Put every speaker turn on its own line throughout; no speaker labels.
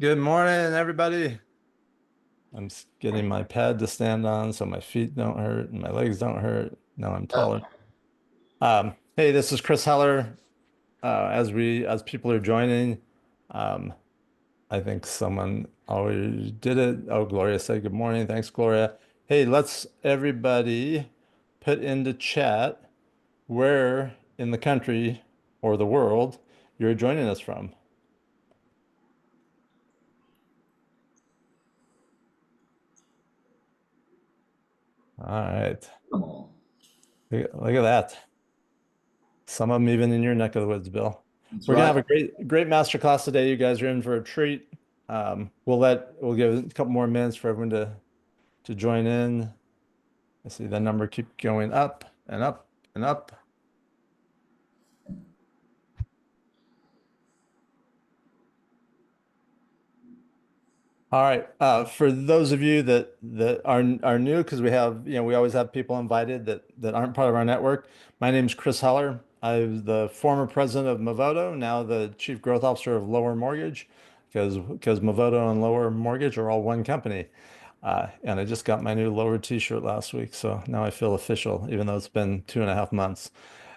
Good morning, everybody. I'm getting my pad to stand on so my feet don't hurt and my legs don't hurt. Now I'm taller. Hey, this is Chris Heller. As people are joining, um, I think someone already did it. Oh, Gloria said good morning. Thanks, Gloria. Hey, let's everybody put into chat where in the country or the world you're joining us from. All right. Look at that. Some of them even in your neck of the woods, Bill.
That's
We're gonna
right.
have a great master class today. You guys are in for a treat. We'll give it a couple more minutes for everyone to join in. I see the number keep going up and up and up. All right. For those of you that are new, because we always have people invited that aren't part of our network. My name is Chris Heller. I'm the former president of Movoto, now the chief growth officer of Lower Mortgage, because Movoto and Lower Mortgage are all one company. And I just got my new Lower T-shirt last week, so now I feel official, even though it's been 2.5 months.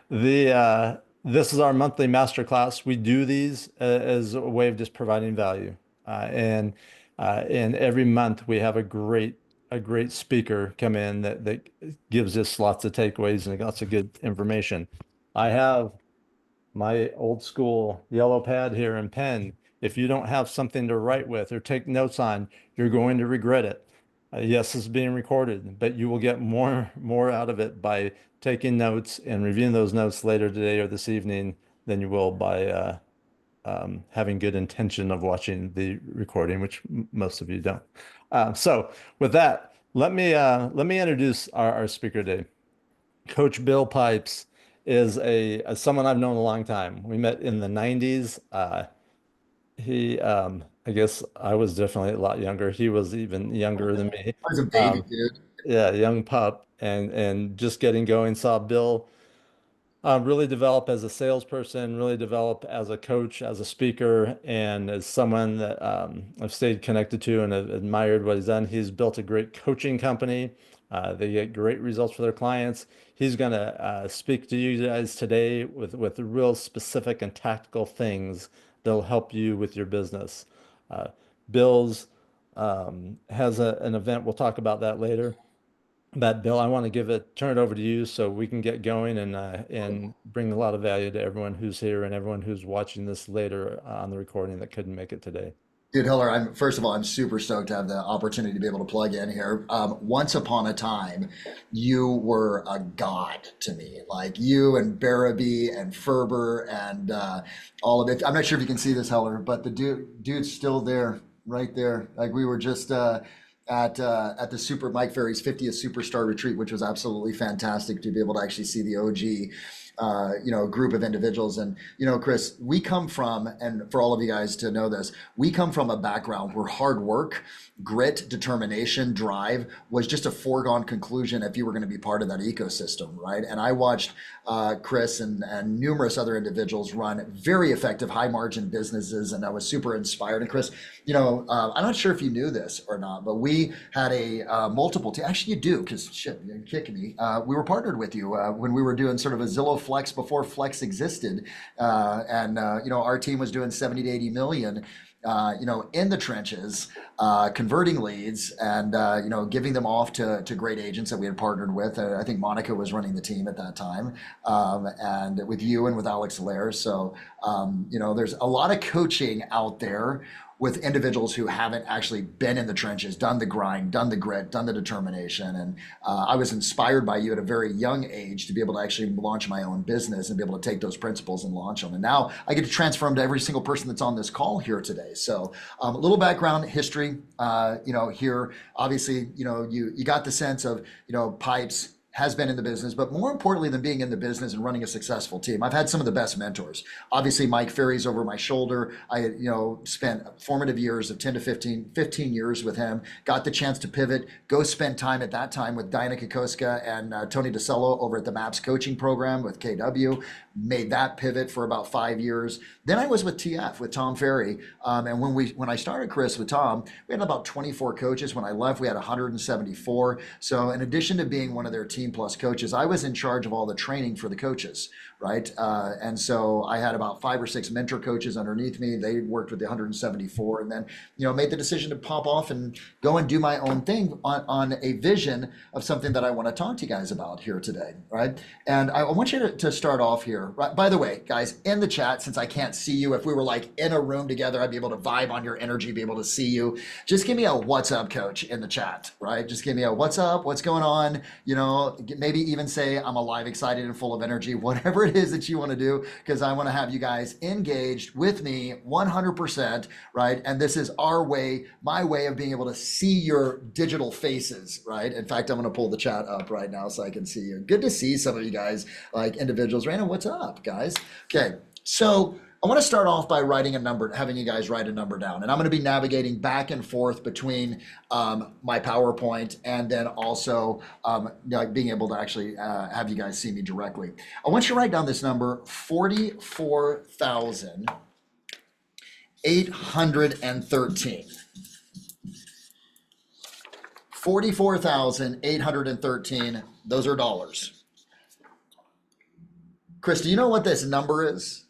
This is our monthly masterclass. We do these as a way of just providing value, and every month we have a great speaker come in that gives us lots of takeaways and lots of good information. I have my old school yellow pad here and pen. If you don't have something to write with or take notes on, you're going to regret it. Yes, it's being recorded, but you will get more out of it by taking notes and reviewing those notes later today or this evening than you will by having good intention of watching the recording, which most of you don't. So with that, let me introduce our speaker today. Coach Bill Pipes is a someone I've known a long time. We met in the 90s. I guess I was definitely a lot younger. He was even younger than me.
I was a baby,
Um,
dude.
yeah, young pup, and just getting going. Saw Bill really develop as a salesperson, really develop as a coach, as a speaker, and as someone that I've stayed connected to and have admired what he's done. He's built a great coaching company. They get great results for their clients. He's going to speak to you guys today with real specific and tactical things that'll help you with your business. Uh, Bill's has an event. We'll talk about that later. But Bill, I want to turn it over to you so we can get going and bring a lot of value to everyone who's here and everyone who's watching this later on the recording that couldn't make it today.
Dude, Hiller, I'm first of all, I'm super stoked to have the opportunity to be able to plug in here. Once upon a time, you were a god to me. Like you and Barabee and Ferber and all of it. I'm not sure if you can see this, Heller, but the dude's still there, right there. Like we were just at the Super Mike Ferry's 50th Superstar Retreat, which was absolutely fantastic to be able to actually see the OG group of individuals. And, Chris, we come from, and for all of you guys to know this, we come from a background where hard work, grit, determination, drive was just a foregone conclusion if you were going to be part of that ecosystem, right? And I watched Chris and numerous other individuals run very effective, high margin businesses, and I was super inspired. And Chris, I'm not sure if you knew this or not, but we had a actually, you do, because shit, you're kicking me. We were partnered with you when we were doing sort of a Zillow Flex before Flex existed, and our team was doing 70 to 80 million. In the trenches, converting leads and giving them off to great agents that we had partnered with. I think Monica was running the team at that time, and with you and with Alex Lair. So there's a lot of coaching out there with individuals who haven't actually been in the trenches, done the grind, done the grit, done the determination. And I was inspired by you at a very young age to be able to actually launch my own business and be able to take those principles and launch them. And now I get to transfer them to every single person that's on this call here today. So a little background history, here, obviously, you got the sense of, Pipes, has been in the business, but more importantly than being in the business and running a successful team, I've had some of the best mentors. Obviously, Mike Ferry's over my shoulder. I, spent formative years of 10 to 15 years with him, got the chance to pivot, go spend time at that time with Diana Kokoska and Tony DeCello over at the MAPS coaching program with KW, made that pivot for about 5 years. Then I was with TF, with Tom Ferry. And when I started, Chris, with Tom, we had about 24 coaches. When I left, we had 174. So in addition to being one of their team plus coaches, I was in charge of all the training for the coaches, right? And so I had about 5 or 6 mentor coaches underneath me. They worked with the 174, and then, made the decision to pop off and go and do my own thing on a vision of something that I want to talk to you guys about here today, right? And I want you to start off here. Right? By the way, guys, in the chat, since I can't see you, if we were like in a room together, I'd be able to vibe on your energy, be able to see you. Just give me a what's up, coach, in the chat, right? Just give me a what's up, what's going on, maybe even say I'm alive, excited, and full of energy, whatever it is that you want to do, because I want to have you guys engaged with me 100%, right? And this is my way of being able to see your digital faces, right? In fact, I'm going to pull the chat up right now so I can see you. Good to see some of you guys, like individuals. Raina, what's up, guys? Okay, so I want to start off by writing a number, having you guys write a number down. And I'm going to be navigating back and forth between my PowerPoint and then also being able to actually have you guys see me directly. I want you to write down this number, 44,813. 44,813, those are dollars. Chris, do you know what this number is?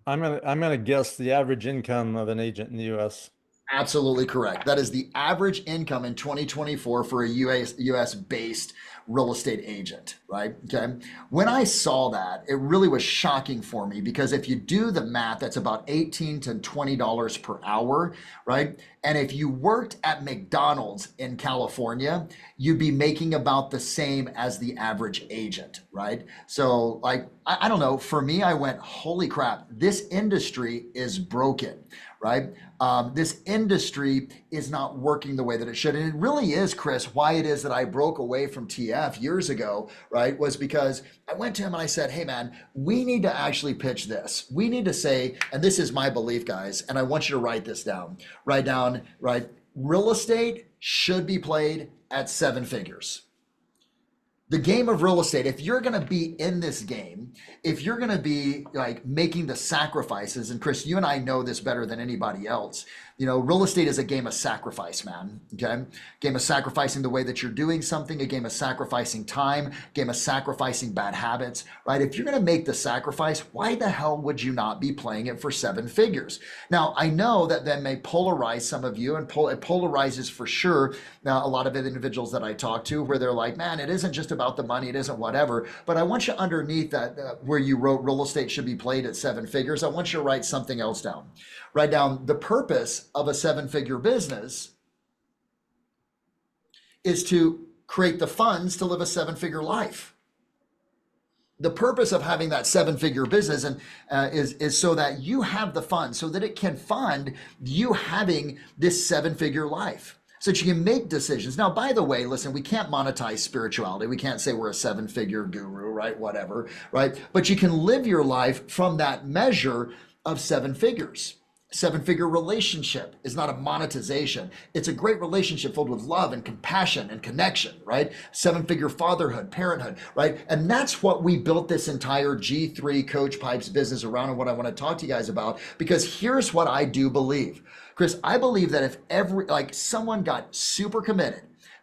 I'm gonna guess the average income of an agent in the U.S.
Absolutely correct. That is the average income in 2024 for a US based real estate agent, right? Okay. When I saw that, it really was shocking for me, because if you do the math, that's about $18 to $20 per hour, right? And if you worked at McDonald's in California, you'd be making about the same as the average agent, right? So like, I don't know, for me, I went, holy crap, this industry is broken, right? This industry is not working the way that it should. And it really is, Chris, why it is that I broke away from TF years ago, right? Was because I went to him and I said, hey man, we need to actually pitch this. We need to say, and this is my belief, guys, and I want you to write this down. Write down, right? Real estate should be played at 7 figures. The game of real estate, if you're going to be in this game, if you're going to be like making the sacrifices, and Chris, you and I know this better than anybody else, real estate is a game of sacrifice, man. Okay. Game of sacrificing the way that you're doing something, a game of sacrificing time, game of sacrificing bad habits, right? If you're going to make the sacrifice, why the hell would you not be playing it for 7 figures? Now, I know that may polarize some of you, and it polarizes for sure. Now, a lot of individuals that I talk to where they're like, man, it isn't just about the money, it isn't whatever. But I want you underneath that, where you wrote real estate should be played at 7 figures, I want you to write something else down. Write down the purpose of a 7-figure business is to create the funds to live a 7-figure life. The purpose of having that 7-figure business is so that you have the funds, so that it can fund you having this 7-figure life, so that you can make decisions. Now, by the way, listen, we can't monetize spirituality. We can't say we're a 7-figure guru, right? Whatever, right? But you can live your life from that measure of 7 figures. 7-figure relationship is not a monetization. It's a great relationship filled with love and compassion and connection, right? 7-figure fatherhood, parenthood, right? And that's what we built this entire G3 Coach Pipes business around, and what I want to talk to you guys about, because here's what I do believe. Chris, I believe that if someone got super committed,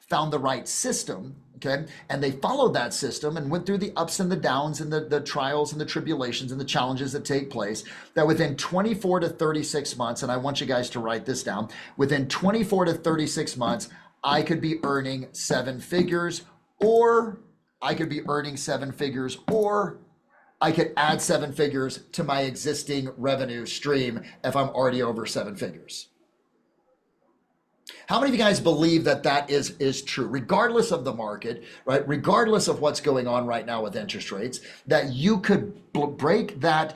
found the right system, okay, and they followed that system and went through the ups and the downs and the trials and the tribulations and the challenges that take place, that within 24 to 36 months, and I want you guys to write this down, within 24 to 36 months, I could be earning 7 figures, or I could be earning 7 figures, or I could add 7 figures to my existing revenue stream if I'm already over 7 figures. How many of you guys believe that that is true, regardless of the market, right? Regardless of what's going on right now with interest rates, that you could break that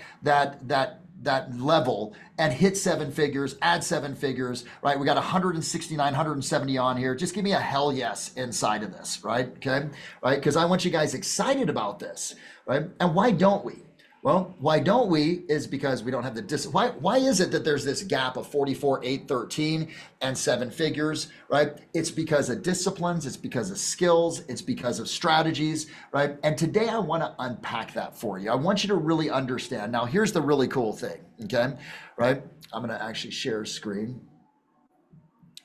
that level and hit seven figures, add seven figures, right? We got 169, 170 on here. Just give me a hell yes inside of this, right? Okay, right? Because I want you guys excited about this, right? And why don't we? Well, why don't we is because we don't have the why is it that there's this gap of 44, 8, 13 and seven figures, right? It's because of disciplines, it's because of skills, it's because of strategies, right? And today I want to unpack that for you. I want you to really understand. Now, here's the really cool thing, okay? Right? I'm going to actually share screen.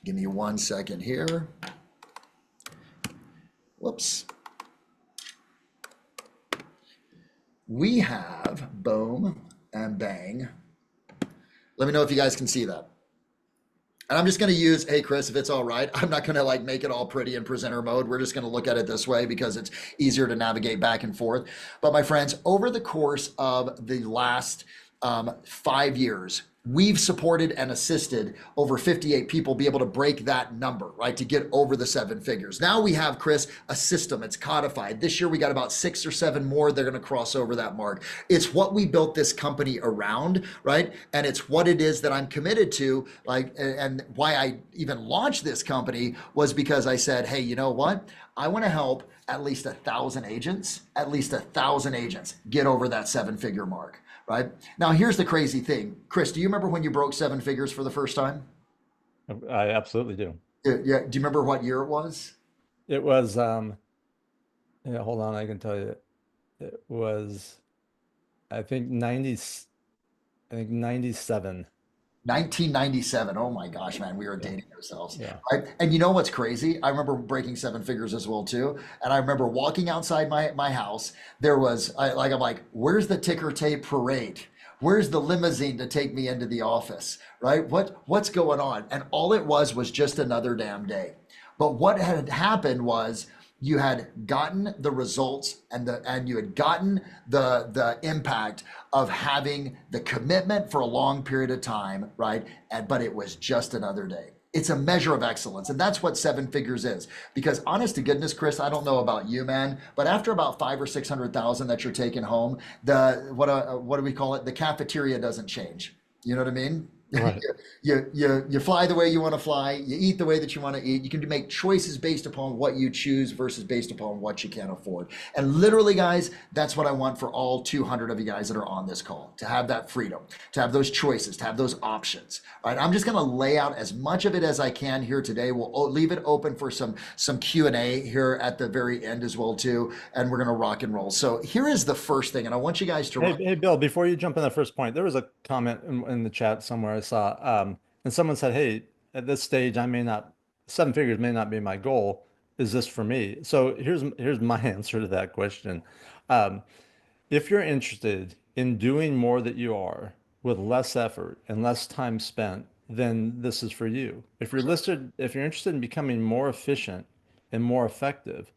Give me 1 second here. Whoops. We have boom and bang. Let me know if you guys can see that. And I'm just going to use, hey, Chris, if it's all right, I'm not going to like make it all pretty in presenter mode. We're just going to look at it this way because it's easier to navigate back and forth. But my friends, over the course of the last 5 years, we've supported and assisted over 58 people be able to break that number, right? To get over the seven figures. Now we have, Chris, a system. It's codified. This year we got about 6 or 7 more. They're going to cross over that mark. It's what we built this company around, right? And it's what it is that I'm committed to, like, and why I even launched this company was because I said, hey, you know what? I want to help at least 1,000 agents, get over that seven figure mark. Right? Now, here's the crazy thing. Chris, do you remember when you broke seven figures for the first time?
I absolutely do.
Yeah. Do you remember what year it was?
It was, yeah, hold on, I can tell you. It was, I think 97.
1997. Oh my gosh, man, we were
Yeah.
dating ourselves,
Yeah.
right? And you know what's crazy? I remember breaking seven figures as well too. And I remember walking outside my house. There was I'm like, where's the ticker tape parade? Where's the limousine to take me into the office? Right? What's going on? And all it was just another damn day. But what had happened was you had gotten the results and you had gotten the impact of having the commitment for a long period of time, right? But it was just another day. It's a measure of excellence, and that's what seven figures is. Because honest to goodness, Chris, I don't know about you, man, but after about 5 or 600,000 that you're taking home, the what do we call it? The cafeteria doesn't change. You know what I mean?
Right.
You fly the way you want to fly, you eat the way that you want to eat. You can make choices based upon what you choose versus based upon what you can afford. And literally, guys, that's what I want for all 200 of you guys that are on this call, to have that freedom, to have those choices, to have those options. All right, I'm just going to lay out as much of it as I can here today. We'll leave it open for some Q&A here at the very end as well too, and we're going to rock and roll. So here is the first thing, and I want you guys to
Hey, Bill, before you jump in the first point, there was a comment in the chat somewhere I saw, and someone said, hey, at this stage, seven figures may not be my goal. Is this for me? So here's my answer to that question. Um, if you're interested in doing more that you are with less effort and less time spent, then this is for you. If you're interested in becoming more efficient and more effective,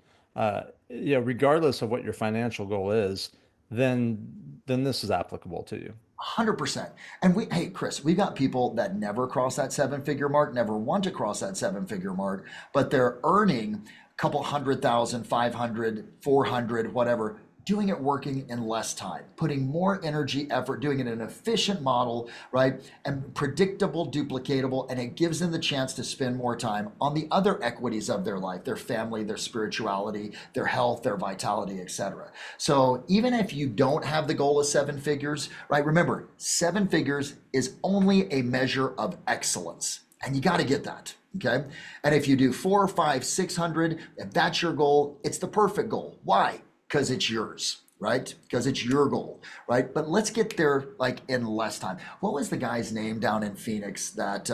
regardless of what your financial goal is, then this is applicable to you.
100%. And hey, Chris, we've got people that never cross that seven figure mark, never want to cross that seven figure mark, but they're earning a couple 100,000, 500, 400, whatever, doing it working in less time, putting more energy, effort, doing it in an efficient model, right? And predictable, duplicatable, and it gives them the chance to spend more time on the other equities of their life, their family, their spirituality, their health, their vitality, etc. So even if you don't have the goal of seven figures, right? Remember, seven figures is only a measure of excellence. And you got to get that. Okay. And if you do 4, 5, 600, if that's your goal, it's the perfect goal. Why? Because it's yours, right? Because it's your goal, right? But let's get there like in less time. What was the guy's name down in Phoenix that,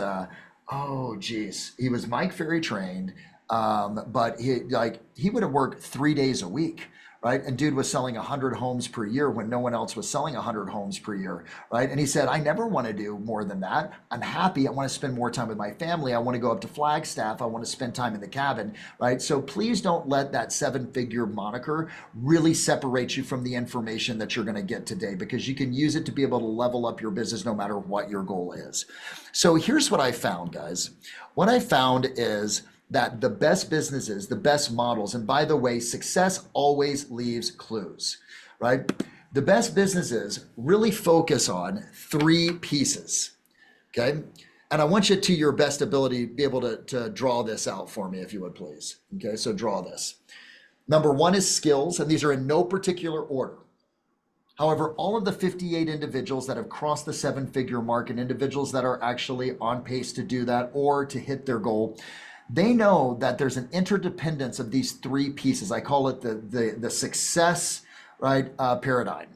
oh geez, he was Mike Ferry trained, but he would have worked 3 days a week, right? And dude was selling 100 homes per year when no one else was selling 100 homes per year, right? And he said, I never want to do more than that. I'm happy. I want to spend more time with my family. I want to go up to Flagstaff. I want to spend time in the cabin, right? So please don't let that seven figure moniker really separate you from the information that you're going to get today, because you can use it to be able to level up your business no matter what your goal is. So here's what I found, guys. What I found is that the best businesses, the best models, and by the way, success always leaves clues, right? The best businesses really focus on three pieces. Okay. And I want you to your best ability be able to draw this out for me, if you would please. Okay. So draw this. Number one is skills, and these are in no particular order. However, all of the 58 individuals that have crossed the seven-figure mark and individuals that are actually on pace to do that or to hit their goal, they know that there's an interdependence of these three pieces. I call it the success, right, paradigm.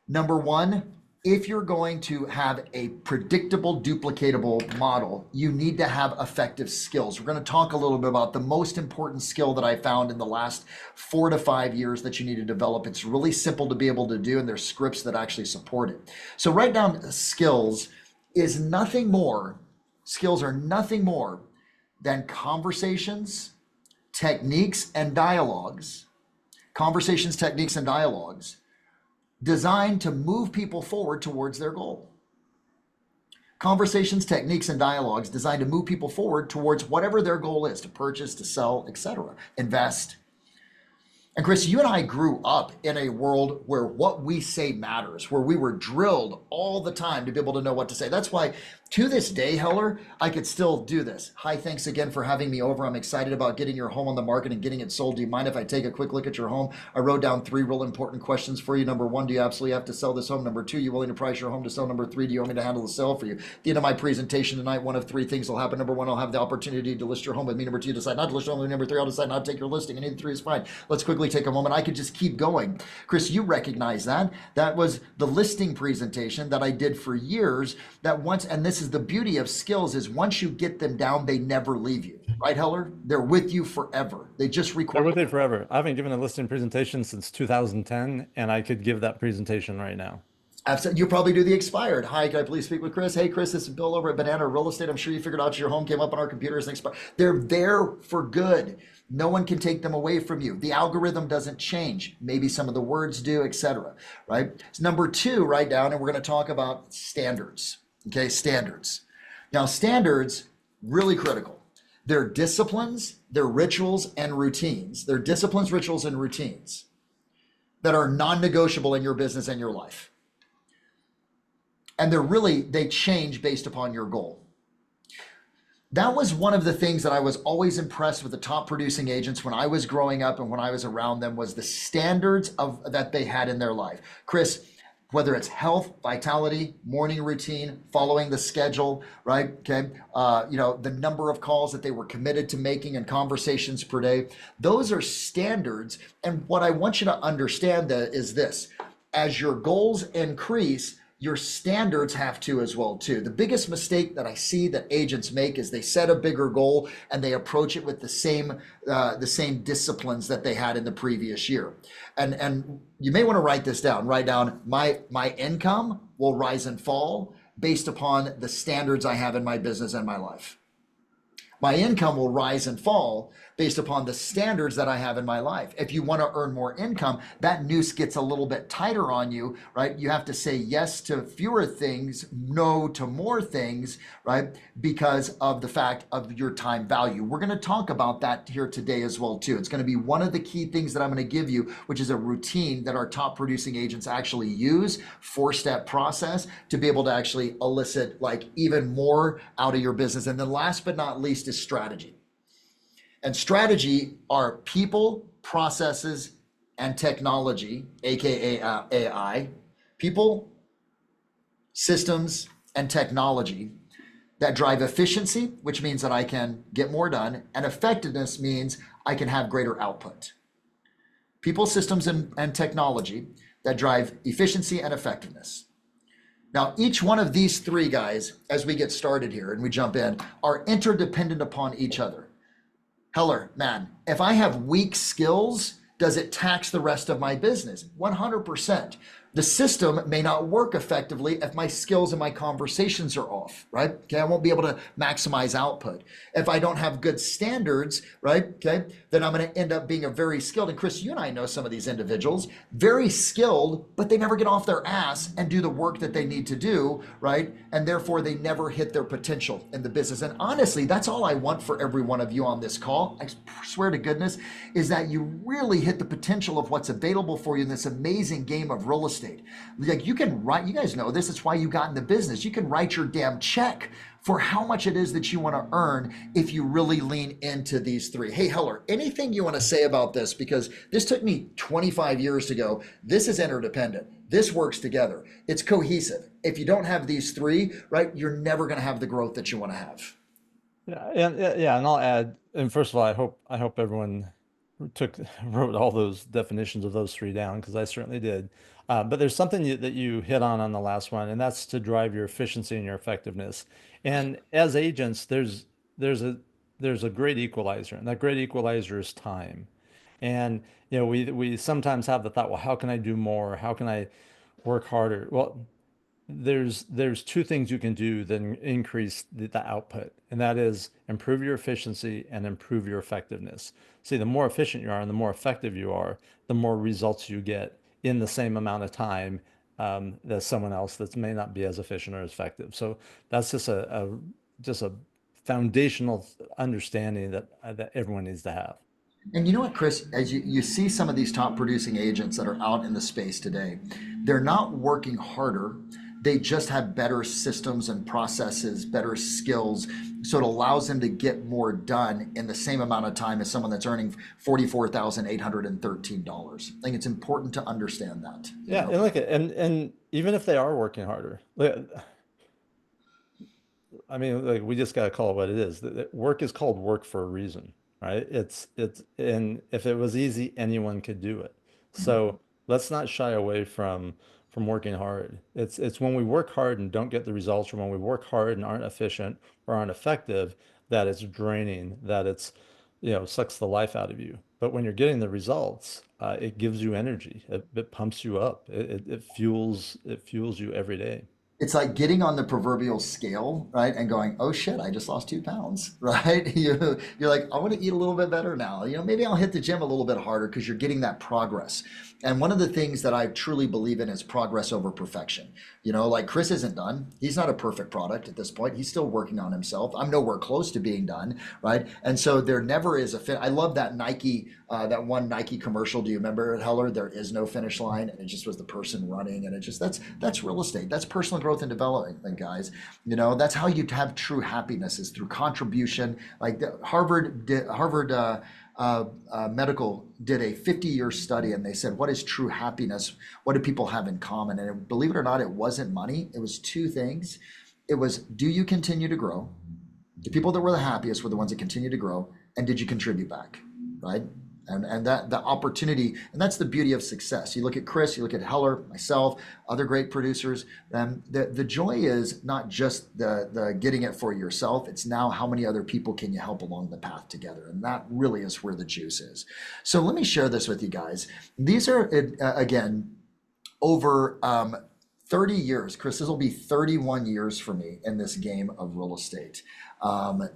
Number one, if you're going to have a predictable, duplicatable model, you need to have effective skills. We're going to talk a little bit about the most important skill that I found in the last 4 to 5 years that you need to develop. It's really simple to be able to do, and there's scripts that actually support it. So write down skills is nothing more, skills are nothing more than conversations, techniques, and dialogues, designed to move people forward towards their goal. Conversations, techniques, and dialogues designed to move people forward towards whatever their goal is, to purchase, to sell, etc., invest. And Chris, you and I grew up in a world where what we say matters, where we were drilled all the time to be able to know what to say. That's why to this day, Heller, I could still do this. Hi, thanks again for having me over. I'm excited about getting your home on the market and getting it sold. Do you mind if I take a quick look at your home? I wrote down 3 real important questions for you. Number 1, do you absolutely have to sell this home? Number 2, you willing to price your home to sell? Number 3, do you want me to handle the sale for you? At the end of my presentation tonight, one of 3 things will happen. Number 1, I'll have the opportunity to list your home with me. Number 2, decide not to list your home with me. Number 3, I'll decide not to take your listing. Any of the 3 is fine. Let's quickly take a moment. I could just keep going. Chris, you recognize that. That was the listing presentation that I did for years. That once, and this is the beauty of skills, is once you get them down, they never leave you. Right, Heller? They're with you forever. They just require.
They're with you forever. I haven't given a listing presentation since 2010, and I could give that presentation right now.
You probably do the expired. Hi, can I please speak with Chris? Hey, Chris, this is Bill over at Banana Real Estate. I'm sure you figured out your home came up on our computers and expired. They're there for good. No one can take them away from you. The algorithm doesn't change. Maybe some of the words do, etc. Right? So number 2, write down, and we're going to talk about standards. Okay, standards. Now, standards, really critical. They're disciplines, they're rituals and routines. They're disciplines, rituals, and routines that are non-negotiable in your business and your life. And they change based upon your goal. That was one of the things that I was always impressed with the top producing agents when I was growing up and when I was around them, was the standards that they had in their life. Chris, whether it's health, vitality, morning routine, following the schedule, right? Okay. The number of calls that they were committed to making and conversations per day, those are standards. And what I want you to understand is this: as your goals increase, your standards have to as well too. The biggest mistake that I see that agents make is they set a bigger goal and they approach it with the same disciplines that they had in the previous year. And you may want to write this down. Write down, my income will rise and fall based upon the standards I have in my business and my life. My income will rise and fall based upon the standards that I have in my life. If you want to earn more income, that noose gets a little bit tighter on you, right? You have to say yes to fewer things, no to more things, right? Because of the fact of your time value. We're going to talk about that here today as well too. It's going to be one of the key things that I'm going to give you, which is a routine that our top producing agents actually use, 4-step process to be able to actually elicit like even more out of your business. And then last but not least is strategy. And strategy are people, processes, and technology, aka AI. People, systems, and technology that drive efficiency, which means that I can get more done, and effectiveness means I can have greater output. People, systems, and technology that drive efficiency and effectiveness. Now, each one of these 3 guys, as we get started here and we jump in, are interdependent upon each other. Heller, man, if I have weak skills, does it tax the rest of my business? 100%. The system may not work effectively if my skills and my conversations are off, right? Okay, I won't be able to maximize output. If I don't have good standards, right? Okay, then I'm going to end up being a very skilled, and Chris, you and I know some of these individuals, very skilled, but they never get off their ass and do the work that they need to do, right? And therefore they never hit their potential in the business. And honestly, that's all I want for every one of you on this call, I swear to goodness, is that you really hit the potential of what's available for you in this amazing game of real estate estate. Like you can write, you guys know this, it's why you got in the business. You can write your damn check for how much it is that you want to earn if you really lean into these three. Hey, Heller, anything you want to say about this? Because this took me 25 years to go. This is interdependent. This works together. It's cohesive. If you don't have these three, right, you're never going to have the growth that you want to have.
And I'll add, and first of all, I hope everyone took wrote all those definitions of those three down because I certainly did. But there's something that you hit on the last one, and that's to drive your efficiency and your effectiveness. And as agents, there's a there's a great equalizer, and that great equalizer is time. And we sometimes have the thought, well, how can I do more? How can I work harder? Well, there's two things you can do that increase the output, and that is improve your efficiency and improve your effectiveness. See, the more efficient you are and the more effective you are, the more results you get in the same amount of time as someone else that may not be as efficient or as effective. So that's just a foundational understanding that everyone needs to have.
And you know what, Chris, as you see some of these top producing agents that are out in the space today, they're not working harder. They just have better systems and processes, better skills. So it allows them to get more done in the same amount of time as someone that's earning $44,813. I think it's important to understand that.
Yeah, and look, and even if they are working harder, I mean, like we just gotta call it what it is. Work is called work for a reason, right? And if it was easy, anyone could do it. So let's not shy away from working hard. It's when we work hard and don't get the results, or when we work hard and aren't efficient or aren't effective, that it's draining, that sucks the life out of you. But when you're getting the results, it gives you energy. It pumps you up. It fuels you every day.
It's like getting on the proverbial scale, right? And going, oh shit, I just lost 2 pounds, right? You're like, I want to eat a little bit better now. Maybe I'll hit the gym a little bit harder because you're getting that progress. And one of the things that I truly believe in is progress over perfection. Like Chris isn't done. He's not a perfect product at this point. He's still working on himself. I'm nowhere close to being done, right? And so there never is a fit. I love that Nike, that one Nike commercial. Do you remember it, Heller? There is no finish line, and it just was the person running, and that's real estate. That's personal growth and development, guys. That's how you have true happiness is through contribution. Like Harvard Medical did a 50-year study, and they said, what is true happiness? What do people have in common? And believe it or not, it wasn't money. It was two things. It was, do you continue to grow? The people that were the happiest were the ones that continued to grow. And did you contribute back, right? And that the opportunity, and that's the beauty of success. You look at Chris, you look at Heller, myself, other great producers. The joy is not just the getting it for yourself. It's now how many other people can you help along the path together, and that really is where the juice is. So let me share this with you guys. These are again over 30 years. Chris, this will be 31 years for me in this game of real estate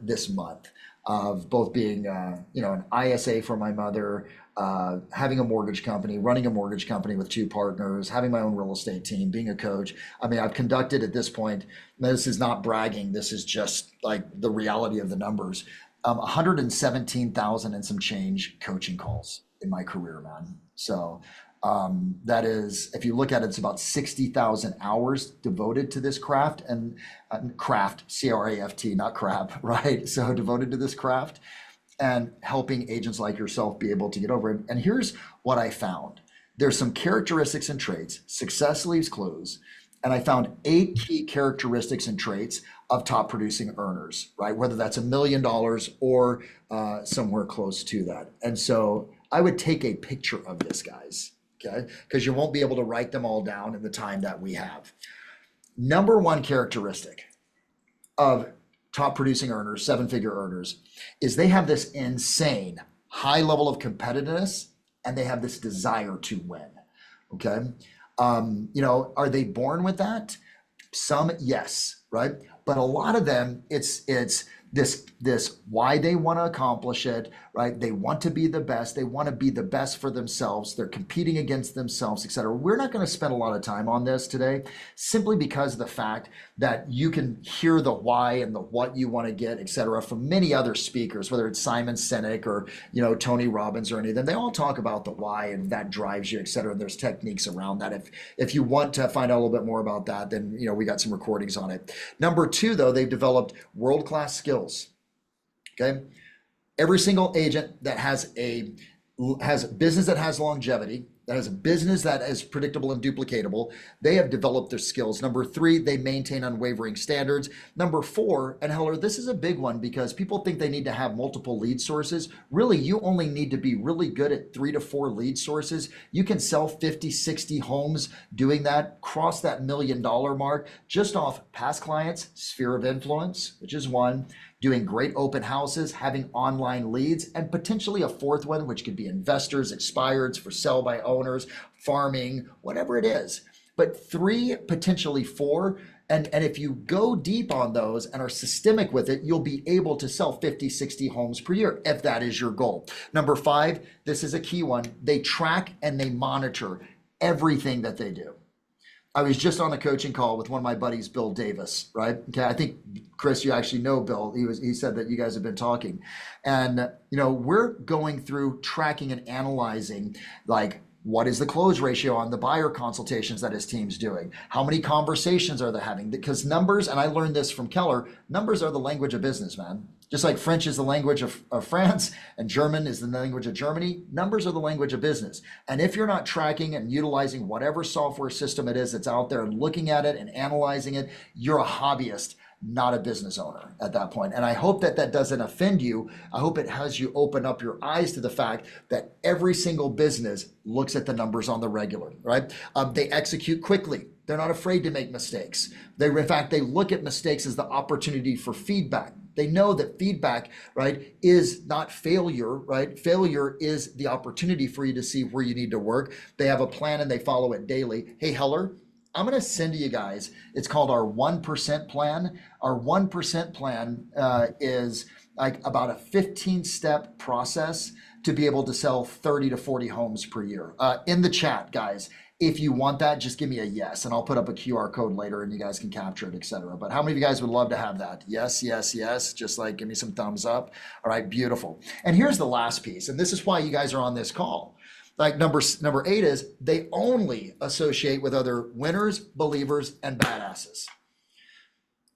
this month, of both being, an ISA for my mother, having a mortgage company, running a mortgage company with two partners, having my own real estate team, being a coach. I mean, I've conducted at this point, this is not bragging, this is just like the reality of the numbers, 117,000 and some change coaching calls in my career, man. So that is, if you look at it, it's about 60,000 hours devoted to this craft, and craft, C-R-A-F-T, not crap, right? So devoted to this craft and helping agents like yourself be able to get over it. And here's what I found. There's some characteristics and traits. Success leaves clues. And I found 8 key characteristics and traits of top producing earners, right? Whether that's $1 million or somewhere close to that. And so I would take a picture of this, guys. Okay, because you won't be able to write them all down in the time that we have. Number one characteristic of top producing earners, 7-figure earners, is they have this insane high level of competitiveness, and they have this desire to win. Okay, are they born with that? Some, yes, right? But a lot of them, it's this why they want to accomplish it, right? They want to be the best. They want to be the best for themselves. They're competing against themselves, etc. We're not going to spend a lot of time on this today, simply because of the fact that you can hear the why and the what you want to get, etc., from many other speakers, whether it's Simon Sinek or Tony Robbins or any of them. They all talk about the why and that drives you, etc. And there's techniques around that. If you want to find out a little bit more about that, then we got some recordings on it. Number two, though, they've developed world-class skills. Okay, every single agent that has a business that has longevity, that has a business that is predictable and duplicatable, they have developed their skills. Number three, they maintain unwavering standards. Number four, and Heller, this is a big one because people think they need to have multiple lead sources. Really, you only need to be really good at 3 to 4 lead sources. You can sell 50, 60 homes doing that, cross that $1 million mark just off past clients, sphere of influence, which is one, doing great open houses, having online leads, and potentially a fourth one, which could be investors, expireds, for sale by owners, farming, whatever it is. But 3, potentially 4, and if you go deep on those and are systemic with it, you'll be able to sell 50, 60 homes per year if that is your goal. Number 5, this is a key one. They track and they monitor everything that they do. I was just on a coaching call with one of my buddies, Bill Davis, right? Okay, I think, Chris, you actually know Bill. He said that you guys have been talking. And, we're going through tracking and analyzing, like, what is the close ratio on the buyer consultations that his team's doing? How many conversations are they having? Because numbers, and I learned this from Keller, numbers are the language of business, man. Just like French is the language of France and German is the language of Germany, numbers are the language of business. And if you're not tracking and utilizing whatever software system it is that's out there and looking at it and analyzing it, you're a hobbyist, not a business owner at that point. And I hope that that doesn't offend you. I hope it has you open up your eyes to the fact that every single business looks at the numbers on the regular, right? They execute quickly. They're not afraid to make mistakes. In fact, they look at mistakes as the opportunity for feedback. They know that feedback, right, is not failure, right? Failure is the opportunity for you to see where you need to work. They have a plan and they follow it daily. Hey, Heller, I'm going to send to you guys, it's called our 1% plan. Our 1% plan is like about a 15-step process to be able to sell 30 to 40 homes per year. In the chat, guys, if you want that, just give me a yes, and I'll put up a QR code later and you guys can capture it, etc. But how many of you guys would love to have that? Yes, yes, yes. Just like give me some thumbs up. All right, beautiful. And here's the last piece, and this is why you guys are on this call. Like number 8 is they only associate with other winners, believers, and badasses,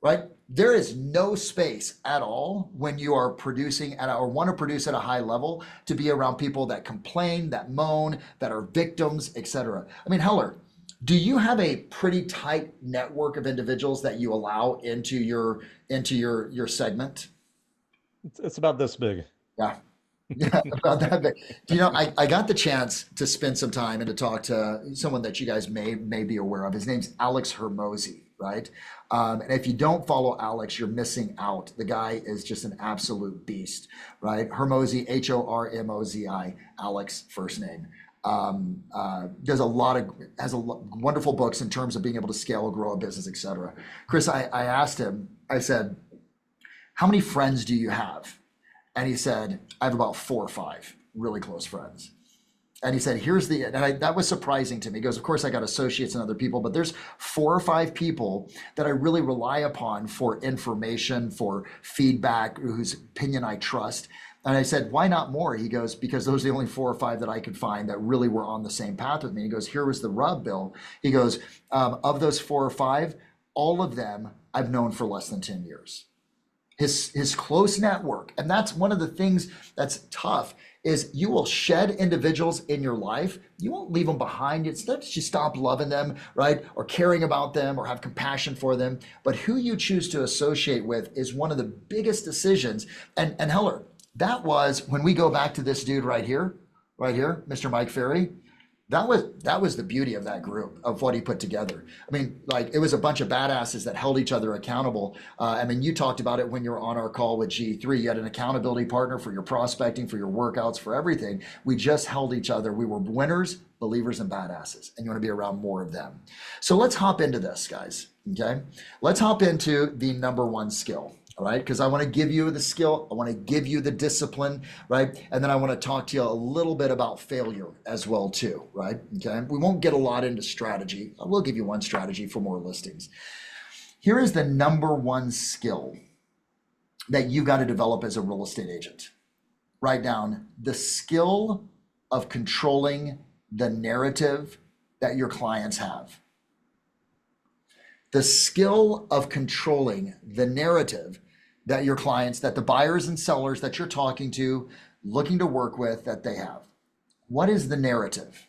right? There is no space at all when you are producing at or want to produce at a high level to be around people that complain, that moan, that are victims, etc. I mean, Heller, do you have a pretty tight network of individuals that you allow into your segment?
It's about this big.
Yeah. Yeah, about that big. I got the chance to spend some time and to talk to someone that you guys may be aware of. His name's Alex Hormozi, right? And if you don't follow Alex, you're missing out. The guy is just an absolute beast, right? Hormozi, Hormozi, Alex, first name. Has wonderful books in terms of being able to scale, grow a business, etc. Chris, I asked him, I said, how many friends do you have? And he said, I have about 4 or 5 really close friends. And he said, that was surprising to me. He goes, of course, I got associates and other people, but there's 4 or 5 people that I really rely upon for information, for feedback, whose opinion I trust. And I said, why not more? He goes, because those are the only 4 or 5 that I could find that really were on the same path with me. He goes, here was the rub, Bill. He goes, of those 4 or 5, all of them I've known for less than 10 years. His close network. And that's one of the things that's tough is you will shed individuals in your life. You won't leave them behind. It's not that you stop loving them, right? Or caring about them or have compassion for them. But who you choose to associate with is one of the biggest decisions. And Heller, that was when we go back to this dude right here, Mr. Mike Ferry. That was the beauty of that group, of what he put together. I mean, like, it was a bunch of badasses that held each other accountable. I mean, you talked about it when you were on our call with G3. You had an accountability partner for your prospecting, for your workouts, for everything. We just held each other. We were winners, believers, and badasses, and you want to be around more of them. So let's hop into this, guys, okay? Let's hop into the number 1 skill. all right? Because I want to give you the skill, I want to give you the discipline, right? And then I want to talk to you a little bit about failure as well too, right? Okay, we won't get a lot into strategy. I will give you one strategy for more listings. Here is the number one skill that you got to develop as a real estate agent. Write down the skill of controlling the narrative that your clients have. The skill of controlling the narrative that your clients, that the buyers and sellers that you're talking to, looking to work with, that they have. What is the narrative?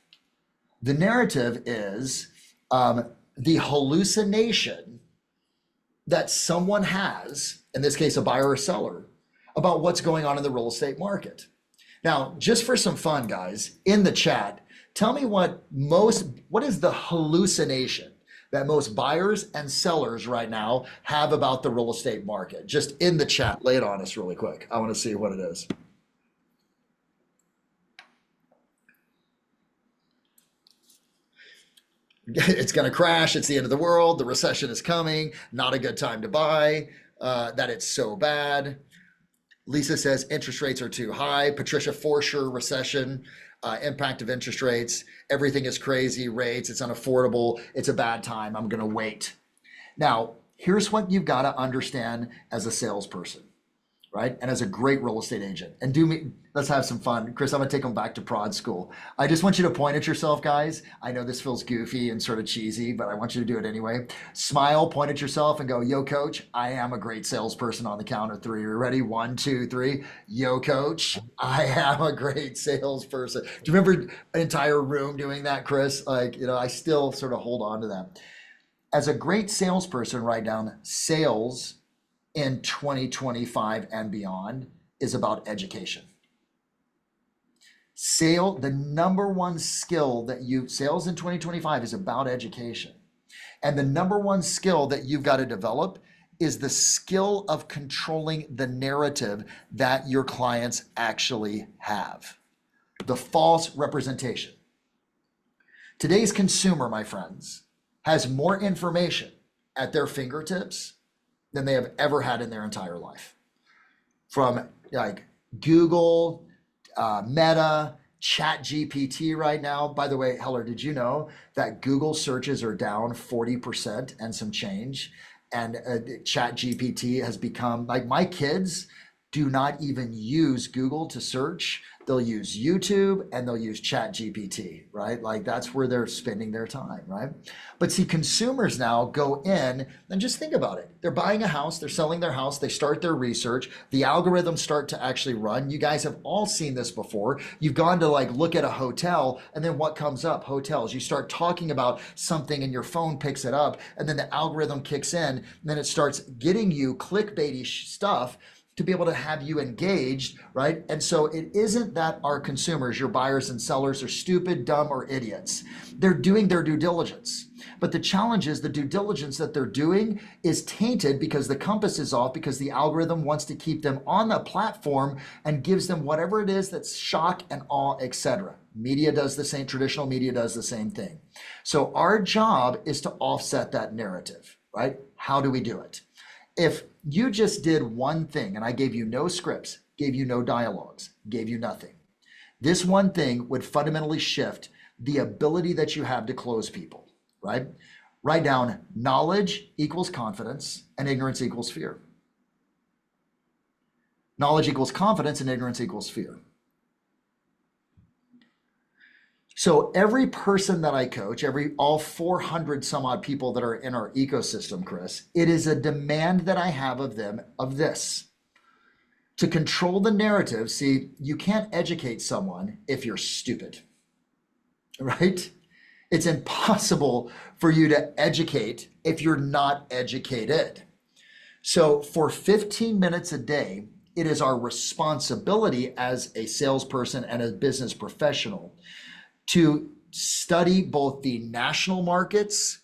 The narrative is the hallucination that someone has, in this case, a buyer or seller, about what's going on in the real estate market. Now, just for some fun, guys, in the chat, tell me what is the hallucination that most buyers and sellers right now have about the real estate market? Just in the chat, lay it on us really quick. I want to see what it is. It's going to crash. It's the end of the world. The recession is coming. Not a good time to buy. That it's so bad. Lisa says interest rates are too high. Patricia, for sure, recession, impact of interest rates. Everything is crazy. Rates, it's unaffordable. It's a bad time. I'm going to wait. Now, here's what you've got to understand as a salesperson, right? And as a great real estate agent. And let's have some fun. Chris, I'm gonna take them back to prod school. I just want you to point at yourself, guys. I know this feels goofy and sort of cheesy, but I want you to do it anyway. Smile, point at yourself and go, yo, coach, I am a great salesperson on the count of three. Are you ready? 1, 2, 3. Yo, coach, I am a great salesperson. Do you remember an entire room doing that, Chris? Like, I still sort of hold on to that. As a great salesperson, write down sales in 2025 and beyond is about education. The number one skill sales in 2025 is about education. And the number one skill that you've got to develop is the skill of controlling the narrative that your clients actually have. The false representation. Today's consumer, my friends, has more information at their fingertips than they have ever had in their entire life. From like Google, Meta, ChatGPT right now. By the way, Heller, did you know that Google searches are down 40% and some change? And ChatGPT has become, like, my kids do not even use Google to search. They'll use YouTube and they'll use ChatGPT, right? Like, that's where they're spending their time, right? But see, consumers now go in and just think about it. They're buying a house, they're selling their house, they start their research, the algorithms start to actually run. You guys have all seen this before. You've gone to like look at a hotel and then what comes up? Hotels. You start talking about something and your phone picks it up and then the algorithm kicks in and then it starts getting you clickbaity stuff to be able to have you engaged, right? And so it isn't that our consumers, your buyers and sellers, are stupid, dumb, or idiots. They're doing their due diligence. But the challenge is the due diligence that they're doing is tainted because the compass is off, because the algorithm wants to keep them on the platform and gives them whatever it is that's shock and awe, etc. Media does the same, traditional media does the same thing. So our job is to offset that narrative, right? How do we do it? If you just did one thing and I gave you no scripts, gave you no dialogues, gave you nothing, this one thing would fundamentally shift the ability that you have to close people, right? Write down knowledge equals confidence and ignorance equals fear. Knowledge equals confidence and ignorance equals fear. So every person that I coach, all 400 some odd people that are in our ecosystem, Chris, it is a demand that I have of them of this. To control the narrative, see, you can't educate someone if you're stupid, right? It's impossible for you to educate if you're not educated. So for 15 minutes a day, it is our responsibility as a salesperson and a business professional to study both the national markets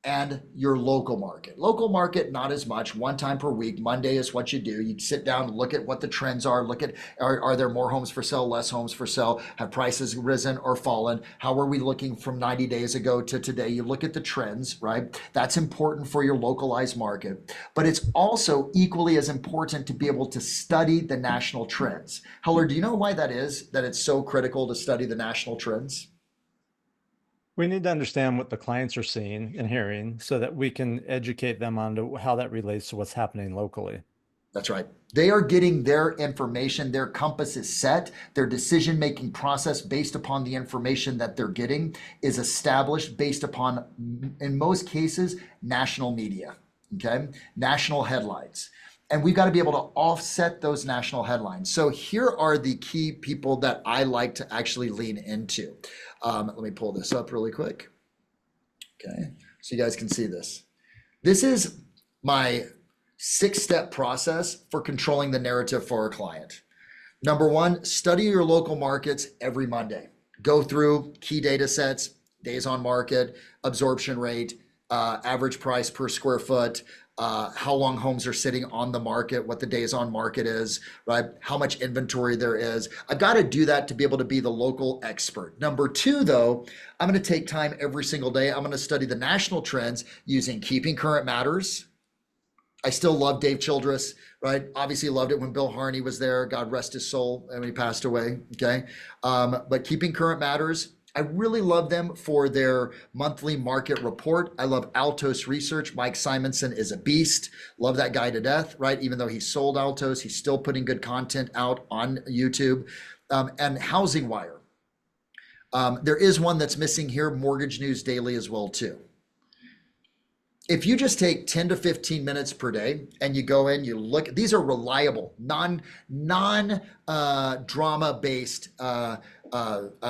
and your local market. Local market, not as much, one time per week. Monday is what you do. You sit down, look at what the trends are, look at are there more homes for sale, less homes for sale? Have prices risen or fallen? How are we looking from 90 days ago to today? You look at the trends, right? That's important for your localized market. But it's also equally as important to be able to study the national trends. Heller, do you know why that is? That it's so critical to study the national trends?
We need to understand what the clients are seeing and hearing so that we can educate them on to how that relates to what's happening locally.
That's right. They are getting their information, their compass is set, their decision making process based upon the information that they're getting is established based upon, in most cases, national media, okay? National headlines. And we've got to be able to offset those national headlines. So here are the key people that I like to actually lean into. Let me pull this up really quick. Okay, so you guys can see this. This is my 6-step process for controlling the narrative for a client. Number one, study your local markets every Monday. Go through key data sets, days on market, absorption rate, average price per square foot, how long homes are sitting on the market, what the days on market is, right? How much inventory there is. I've got to do that to be able to be the local expert. Number two, though, I'm going to take time every single day. I'm going to study the national trends using Keeping Current Matters. I still love Dave Childress, right? Obviously loved it when Bill Harney was there. God rest his soul when he passed away, okay? But Keeping Current Matters, I really love them for their monthly market report. I love Altos Research. Mike Simonson is a beast. Love that guy to death, right? Even though he sold Altos, he's still putting good content out on YouTube. And Housing Wire. There is one that's missing here, Mortgage News Daily as well too. If you just take 10 to 15 minutes per day and you go in, you look, these are reliable, non-drama based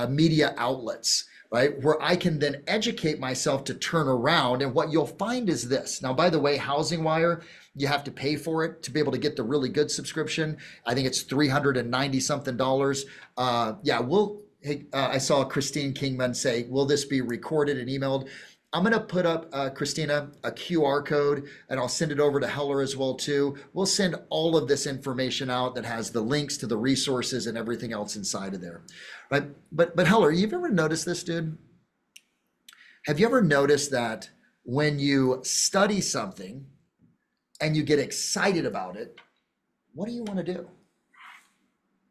media outlets, right? Where I can then educate myself to turn around. And what you'll find is this. Now, by the way, Housing Wire, you have to pay for it to be able to get the really good subscription. I think it's $390 something. I saw Christine Kingman say, will this be recorded and emailed? I'm going to put up, Christina, a QR code, and I'll send it over to Heller as well too. We'll send all of this information out that has the links to the resources and everything else inside of there, right? But Heller, you've ever noticed this, dude? Have you ever noticed that when you study something and you get excited about it, what do you want to do?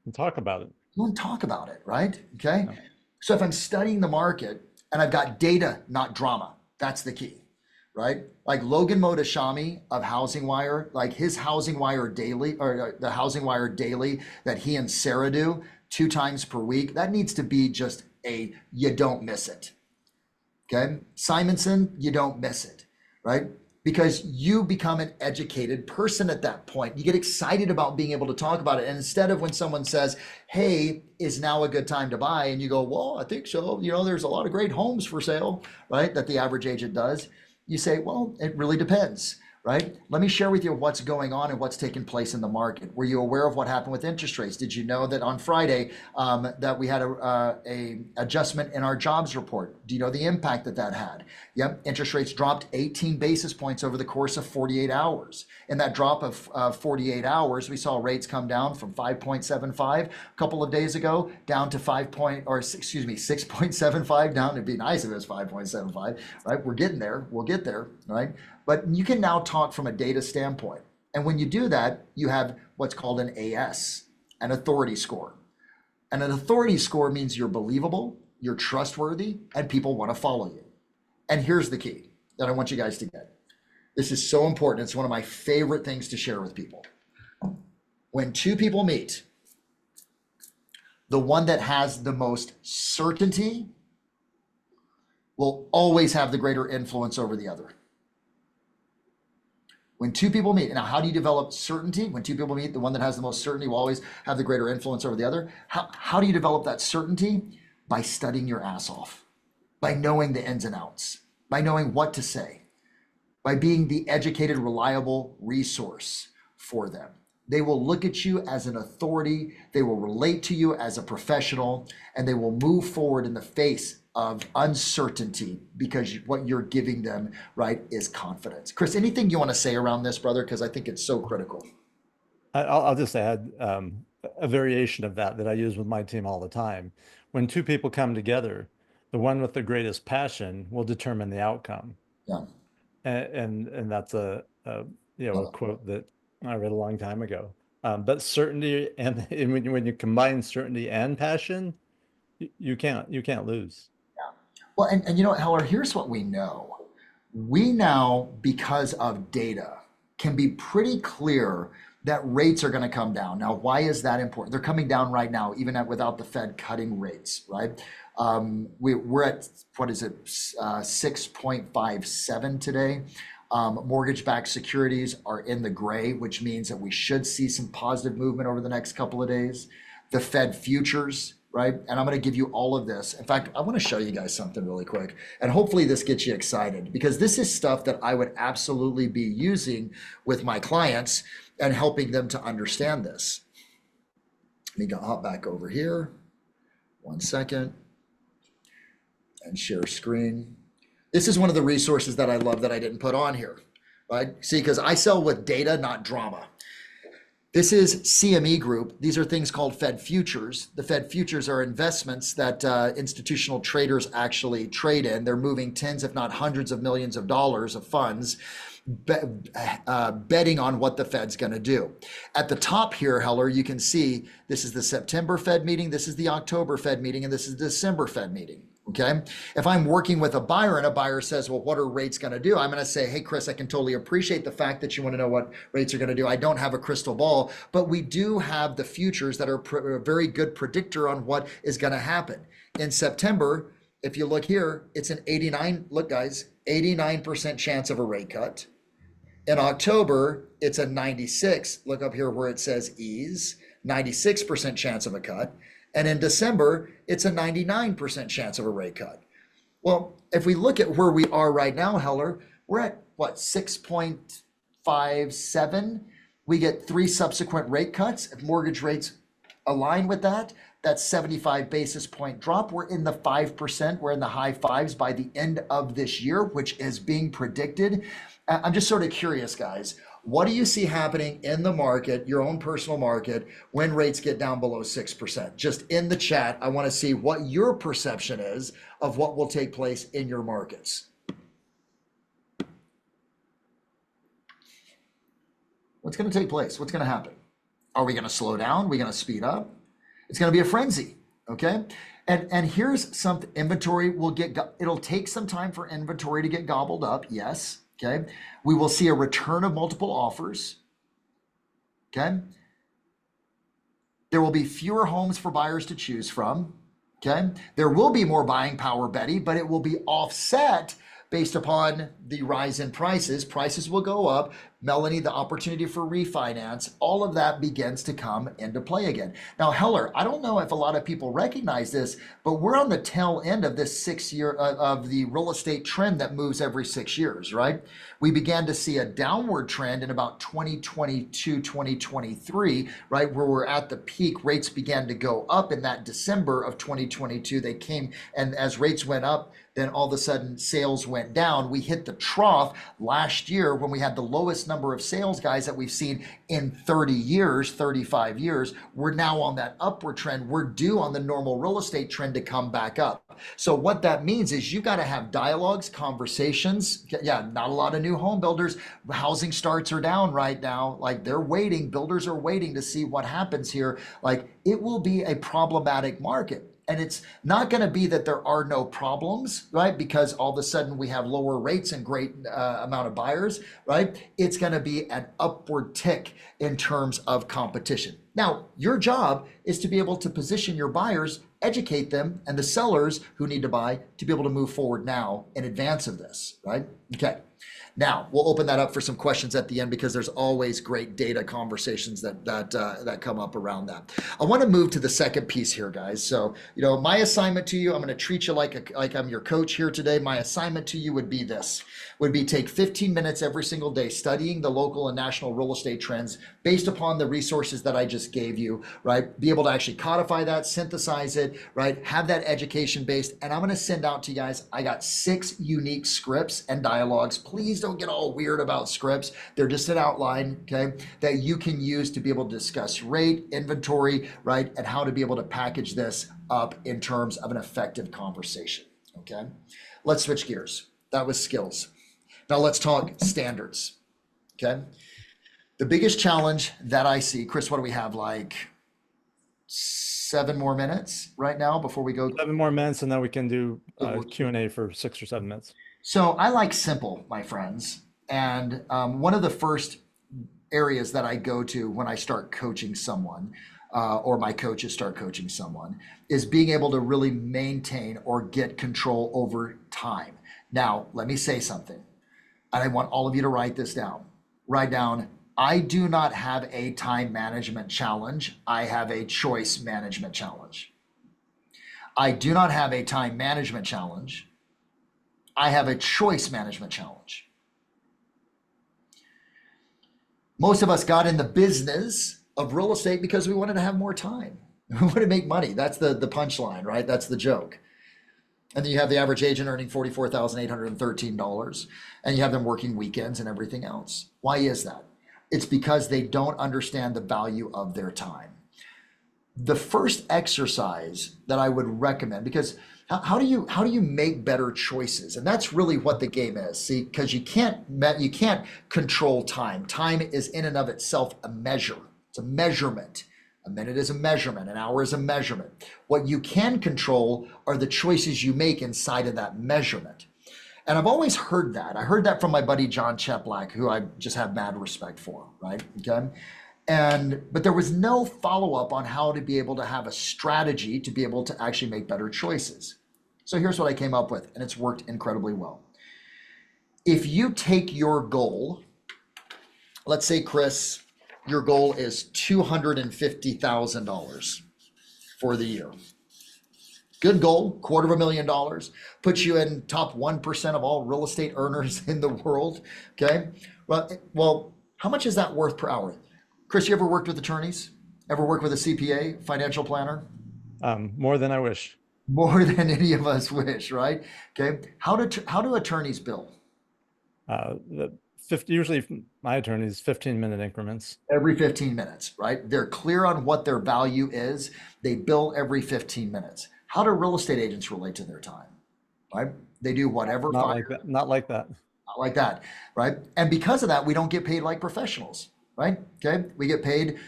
And talk about it.
You want to talk about it, right? Okay.
Yeah.
So if I'm studying the market, and I've got data, not drama. That's the key, right? Like Logan Mohtashami of Housing Wire, like his Housing Wire Daily, or the Housing Wire Daily that he and Sarah do 2 times per week, that needs to be just you don't miss it, okay? Simonson, you don't miss it, right? Because you become an educated person at that point. You get excited about being able to talk about it. And instead of when someone says, hey, is now a good time to buy? And you go, well, I think so. You know, there's a lot of great homes for sale, right? That the average agent does. You say, well, it really depends, right? Let me share with you what's going on and what's taking place in the market. Were you aware of what happened with interest rates? Did you know that on Friday that we had a adjustment in our jobs report? Do you know the impact that that had? Yep, interest rates dropped 18 basis points over the course of 48 hours. In that drop of 48 hours, we saw rates come down from 5.75 a couple of days ago down to 6.75 down. It'd be nice if it was 5.75, right? We're getting there. We'll get there, right? But you can now talk from a data standpoint. And when you do that, you have what's called an AS, an authority score. And an authority score means you're believable, you're trustworthy, and people want to follow you. And here's the key that I want you guys to get. This is so important. It's one of my favorite things to share with people. When 2 people meet, the one that has the most certainty will always have the greater influence over the other. When 2 people meet, now how do you develop certainty? When 2 people meet, the one that has the most certainty will always have the greater influence over the other. How do you develop that certainty? By studying your ass off, by knowing the ins and outs, by knowing what to say, by being the educated, reliable resource for them. They will look at you as an authority, they will relate to you as a professional, and they will move forward in the face of uncertainty because what you're giving them, right, is confidence. Chris, anything you want to say around this, brother? Because I think it's so critical.
I'll just add a variation of that I use with my team all the time. When two people come together, the one with the greatest passion will determine the outcome.
Yeah.
And that's a a
Love
quote that I read a long time ago. But certainty and when you combine certainty and passion, you can't lose.
Well, and you know what, Heller, here's what we know. We now, because of data, can be pretty clear that rates are going to come down. Now, why is that important? They're coming down right now, even without the Fed cutting rates, right? We're at, what is it, 6.57 today. Mortgage-backed securities are in the gray, which means that we should see some positive movement over the next couple of days. The Fed futures, right? And I'm going to give you all of this. In fact, I want to show you guys something really quick. And hopefully this gets you excited because this is stuff that I would absolutely be using with my clients and helping them to understand this. Let me hop back over here. 1 second. And share screen. This is one of the resources that I love that I didn't put on here, right? See, because I sell with data, not drama. This is CME Group. These are things called Fed futures. The Fed futures are investments that institutional traders actually trade in. They're moving tens, if not hundreds of millions of dollars of funds betting on what the Fed's going to do. At the top here, Heller, you can see this is the September Fed meeting, this is the October Fed meeting, and this is the December Fed meeting. Okay. If I'm working with a buyer and a buyer says, well, what are rates going to do? I'm going to say, hey, Chris, I can totally appreciate the fact that you want to know what rates are going to do. I don't have a crystal ball, but we do have the futures that are a very good predictor on what is going to happen. In September, if you look here, it's an 89% chance of a rate cut. In October, it's a 96. Look up here where it says ease, 96% chance of a cut. And in December, it's a 99% chance of a rate cut. Well, if we look at where we are right now, Heller, we're at what, 6.57? We get 3 subsequent rate cuts. If mortgage rates align with that, that's 75 basis point drop. We're in the 5%. We're in the high fives by the end of this year, which is being predicted. I'm just sort of curious, guys. What do you see happening in the market, your own personal market, when rates get down below 6%? Just in the chat, I want to see what your perception is of what will take place in your markets. What's going to take place? What's going to happen? Are we going to slow down? Are we going to speed up? It's going to be a frenzy, okay? And here's some inventory will get, it'll take some time for inventory to get gobbled up, yes. Okay, we will see a return of multiple offers. Okay, there will be fewer homes for buyers to choose from. Okay, there will be more buying power, Betty, but it will be offset based upon the rise in prices. Prices will go up. Melanie, the opportunity for refinance, all of that begins to come into play again. Now, Heller, I don't know if a lot of people recognize this, but we're on the tail end of this 6 year of the real estate trend that moves every 6 years, right? We began to see a downward trend in about 2022, 2023, right? Where we're at the peak. Rates began to go up in that December of 2022. They came, and as rates went up, then all of a sudden sales went down. We hit the trough last year when we had the lowest number of sales guys that we've seen in 30 years, 35 years. We're now on that upward trend. We're due on the normal real estate trend to come back up. So what that means is you got to have dialogues, conversations. Yeah, not a lot of new home builders. Housing starts are down right now. Like they're waiting. Builders are waiting to see what happens here. Like it will be a problematic market. And it's not going to be that there are no problems, right? Because all of a sudden we have lower rates and great amount of buyers, right? It's going to be an upward tick in terms of competition. Now, your job is to be able to position your buyers, educate them, and the sellers who need to buy to be able to move forward now in advance of this, right? Okay. Now, we'll open that up for some questions at the end because there's always great data conversations that come up around that. I want to move to the second piece here, guys. So, my assignment to you, I'm going to treat you like I'm your coach here today. My assignment to you would be this, take 15 minutes every single day studying the local and national real estate trends based upon the resources that I just just gave you, right? Be able to actually codify that, synthesize it, right? Have that education based. And I'm going to send out to you guys, I got 6 unique scripts and dialogues. Please don't get all weird about scripts. They're just an outline, okay, that you can use to be able to discuss rate, inventory, right? And how to be able to package this up in terms of an effective conversation, okay? Let's switch gears. That was skills. Now let's talk standards, okay? The biggest challenge that I see, Chris, what do we have, like 7 more minutes right now before we go?
7 more minutes, and then we can do Q&A for 6 or 7 minutes.
So I like simple, my friends. And one of the first areas that I go to when I start coaching someone, or my coaches start coaching someone, is being able to really maintain or get control over time. Now, let me say something, and I want all of you to write this down. Write down, I do not have a time management challenge. I have a choice management challenge. I do not have a time management challenge. I have a choice management challenge. Most of us got in the business of real estate because we wanted to have more time. We wanted to make money. That's the punchline, right? That's the joke. And then you have the average agent earning $44,813, and you have them working weekends and everything else. Why is that? It's because they don't understand the value of their time. The first exercise that I would recommend, because how do you make better choices? And that's really what the game is. See, because you can't control time. Time is in and of itself a measure. It's a measurement. A minute is a measurement. An hour is a measurement. What you can control are the choices you make inside of that measurement. And I've always heard that. I heard that from my buddy John Cheplack, who I just have mad respect for, right? Okay. But there was no follow-up on how to be able to have a strategy to be able to actually make better choices. So here's what I came up with, and it's worked incredibly well. If you take your goal, let's say, Chris, your goal is $250,000 for the year. Good goal, $250,000, puts you in top 1% of all real estate earners in the world, okay? Well, how much is that worth per hour? Chris, you ever worked with attorneys? Ever worked with a CPA, financial planner?
More than I wish.
More than any of us wish, right? Okay, how do attorneys bill?
Usually my attorneys 15-minute increments.
Every 15 minutes, right? They're clear on what their value is. They bill every 15 minutes. How do real estate agents relate to their time? Right? They do whatever.
Not like that. Not like that.
Not like that, right? And because of that, we don't get paid like professionals, right? Okay, we get paid,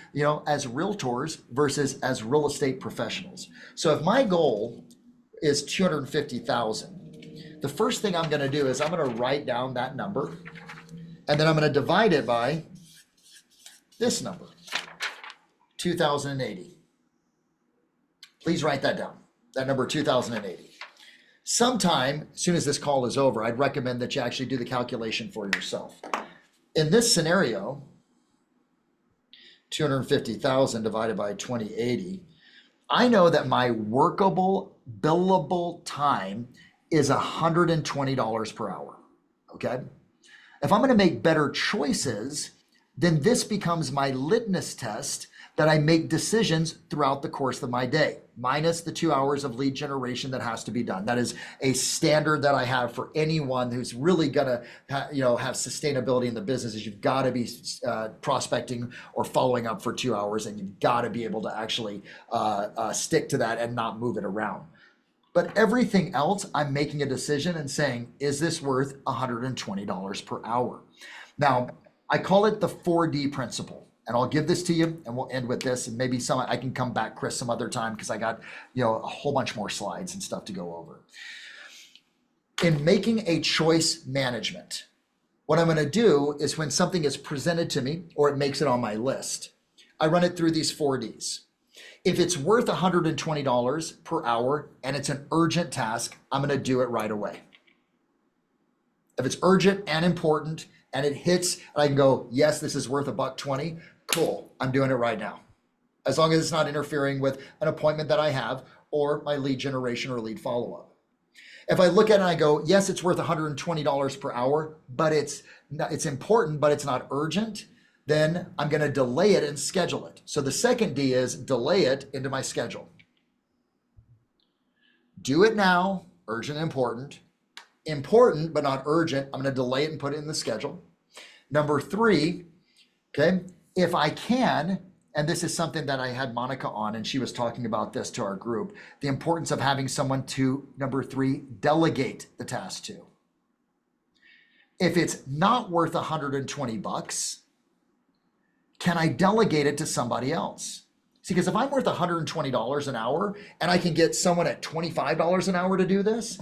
as realtors versus as real estate professionals. So if my goal is 250,000, the first thing I'm going to do is I'm going to write down that number. And then I'm going to divide it by this number, 2,080. Please write that down, that number 2,080. Sometime, as soon as this call is over, I'd recommend that you actually do the calculation for yourself. In this scenario, 250,000 divided by 2080, I know that my workable, billable time is $120 per hour, okay? If I'm going to make better choices, then this becomes my litmus test that I make decisions throughout the course of my day, minus the 2 hours of lead generation that has to be done. That is a standard that I have for anyone who's really going to have sustainability in the business. Is you've got to be prospecting or following up for 2 hours, and you've got to be able to actually stick to that and not move it around. But everything else, I'm making a decision and saying, is this worth $120 per hour? Now, I call it the 4D principle. And I'll give this to you and we'll end with this. And maybe I can come back, Chris, some other time because I got a whole bunch more slides and stuff to go over. In making a choice management, what I'm going to do is when something is presented to me or it makes it on my list, I run it through these 4Ds. If it's worth $120 per hour and it's an urgent task, I'm going to do it right away. If it's urgent and important and it hits, and I can go, yes, this is worth $120. Cool, I'm doing it right now. As long as it's not interfering with an appointment that I have or my lead generation or lead follow-up. If I look at it and I go, yes, it's worth $120 per hour, but it's important, but it's not urgent, then I'm going to delay it and schedule it. So the second D is delay it into my schedule. Do it now, urgent, important. Important, but not urgent. I'm going to delay it and put it in the schedule. Number three, okay, if I can, and this is something that I had Monica on, and she was talking about this to our group, the importance of having someone to, number three, delegate the task to. If it's not worth 120 bucks, can I delegate it to somebody else? See, because if I'm worth $120 an hour and I can get someone at $25 an hour to do this,